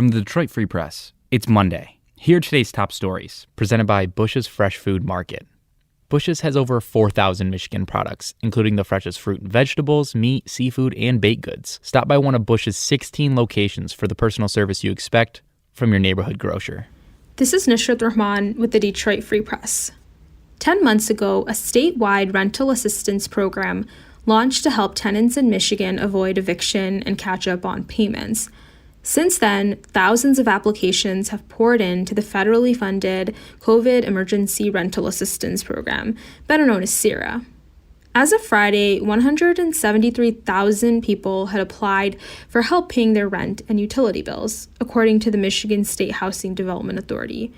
From the Detroit Free Press, it's Monday. Here are today's top stories, presented by Bush's Fresh Food Market. Bush's has over 4,000 Michigan products, including the freshest fruit and vegetables, meat, seafood, and baked goods. Stop by one of Bush's 16 locations for the personal service you expect from your neighborhood grocer. This is Nishrat Rahman with the Detroit Free Press. 10 months ago, a statewide rental assistance program launched to help tenants in Michigan avoid eviction and catch up on payments. Since then, thousands of applications have poured into the federally funded COVID Emergency Rental Assistance Program, better known as CERA. As of Friday, 173,000 people had applied for help paying their rent and utility bills, according to the Michigan State Housing Development Authority.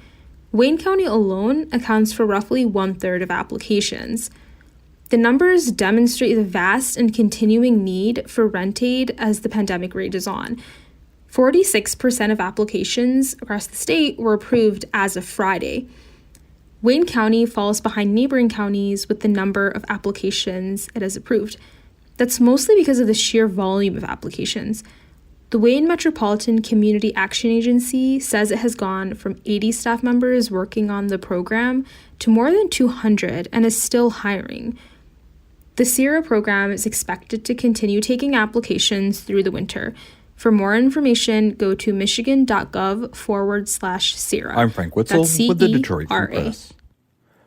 Wayne County alone accounts for roughly one-third of applications. The numbers demonstrate the vast and continuing need for rent aid as the pandemic rages on. 46% of applications across the state were approved as of Friday. Wayne County falls behind neighboring counties with the number of applications it has approved. That's mostly because of the sheer volume of applications. The Wayne Metropolitan Community Action Agency says it has gone from 80 staff members working on the program to more than 200 and is still hiring. The CERA program is expected to continue taking applications through the winter. For more information, go to michigan.gov/CERA. I'm Frank Witzel with the Detroit Free Press.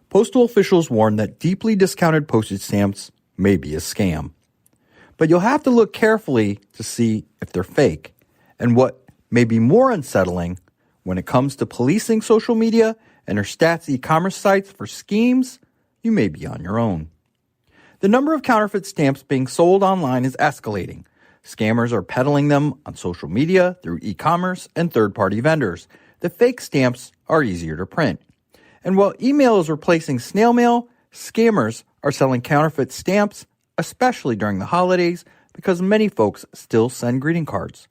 Postal officials warn that deeply discounted postage stamps may be a scam. But you'll have to look carefully to see if they're fake. And what may be more unsettling, when it comes to policing social media and their stats e-commerce sites for schemes, you may be on your own. The number of counterfeit stamps being sold online is escalating. Scammers are peddling them on social media, through e-commerce, and third-party vendors. The fake stamps are easier to print. And while email is replacing snail mail, scammers are selling counterfeit stamps, especially during the holidays, because many folks still send greeting cards.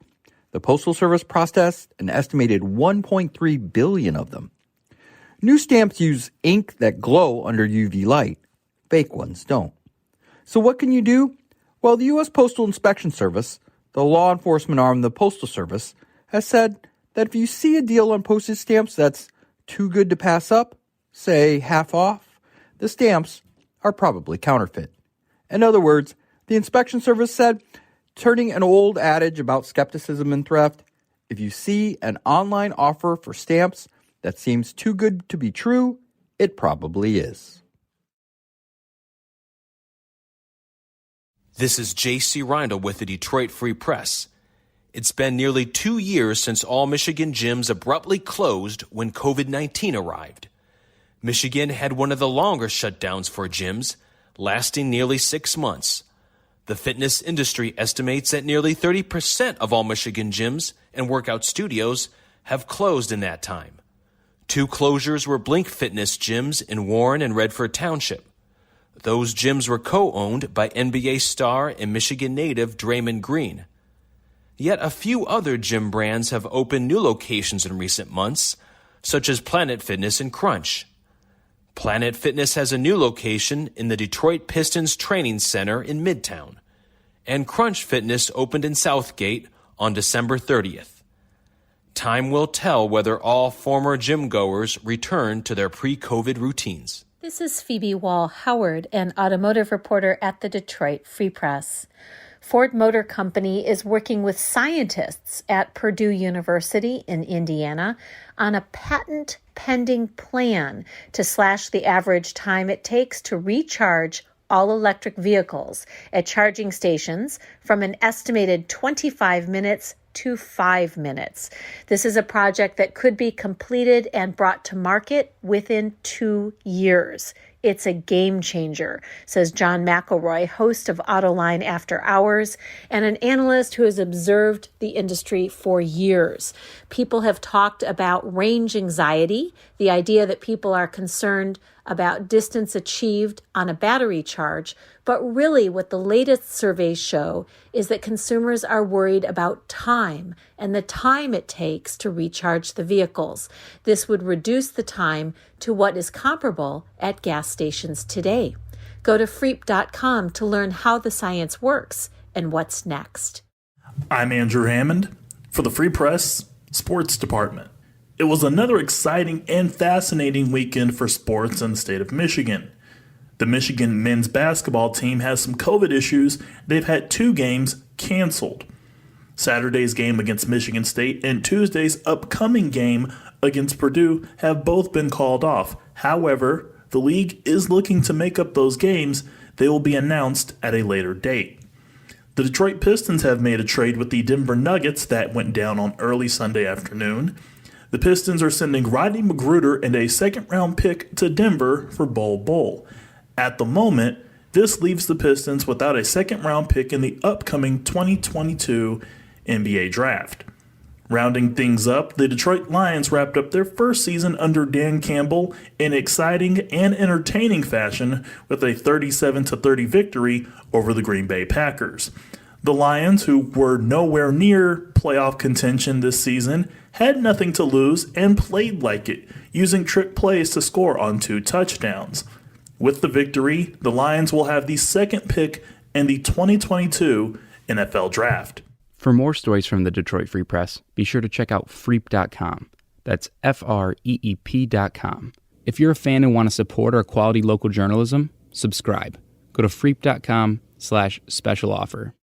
The Postal Service processed an estimated 1.3 billion of them. New stamps use ink that glow under UV light. Fake ones don't. So what can you do? Well, the U.S. Postal Inspection Service, the law enforcement arm of the Postal Service, has said that if you see a deal on postage stamps that's too good to pass up, say half off, the stamps are probably counterfeit. In other words, the Inspection Service said, turning an old adage about skepticism and theft, if you see an online offer for stamps that seems too good to be true, it probably is. This is J.C. Reindl with the Detroit Free Press. It's been nearly 2 years since all Michigan gyms abruptly closed when COVID-19 arrived. Michigan had one of the longer shutdowns for gyms, lasting nearly 6 months. The fitness industry estimates that nearly 30% of all Michigan gyms and workout studios have closed in that time. 2 closures were Blink Fitness gyms in Warren and Redford Township. Those gyms were co-owned by NBA star and Michigan native Draymond Green. Yet a few other gym brands have opened new locations in recent months, such as Planet Fitness and Crunch. Planet Fitness has a new location in the Detroit Pistons Training Center in Midtown, and Crunch Fitness opened in Southgate on December 30th. Time will tell whether all former gym goers return to their pre-COVID routines. This is Phoebe Wall-Howard, an automotive reporter at the Detroit Free Press. Ford Motor Company is working with scientists at Purdue University in Indiana on a patent-pending plan to slash the average time it takes to recharge all-electric vehicles at charging stations from an estimated 25 minutes to 5 minutes. This is a project that could be completed and brought to market within 2 years. It's a game changer, says John McElroy, host of Autoline After Hours and an analyst who has observed the industry for years. People have talked about range anxiety, the idea that people are concerned about distance achieved on a battery charge, but really what the latest surveys show is that consumers are worried about time and the time it takes to recharge the vehicles. This would reduce the time to what is comparable at gas stations today. Go to freep.com to learn how the science works and what's next. I'm Andrew Hammond. For the Free Press, sports department. It was another exciting and fascinating weekend for sports in the state of Michigan. The Michigan men's basketball team has some COVID issues. They've had 2 games canceled. Saturday's game against Michigan State and Tuesday's upcoming game against Purdue have both been called off. However, the league is looking to make up those games. They will be announced at a later date. The Detroit Pistons have made a trade with the Denver Nuggets that went down on early Sunday afternoon. The Pistons are sending Rodney Magruder and a second-round pick to Denver for Bol Bol. At the moment, this leaves the Pistons without a second-round pick in the upcoming 2022 NBA draft. Rounding things up, the Detroit Lions wrapped up their first season under Dan Campbell in exciting and entertaining fashion with a 37-30 victory over the Green Bay Packers. The Lions, who were nowhere near playoff contention this season, had nothing to lose and played like it, using trick plays to score on 2 touchdowns. With the victory, the Lions will have the second pick in the 2022 NFL Draft. For more stories from the Detroit Free Press, be sure to check out freep.com. That's FREEP.com. If you're a fan and want to support our quality local journalism, subscribe. Go to freep.com/special offer.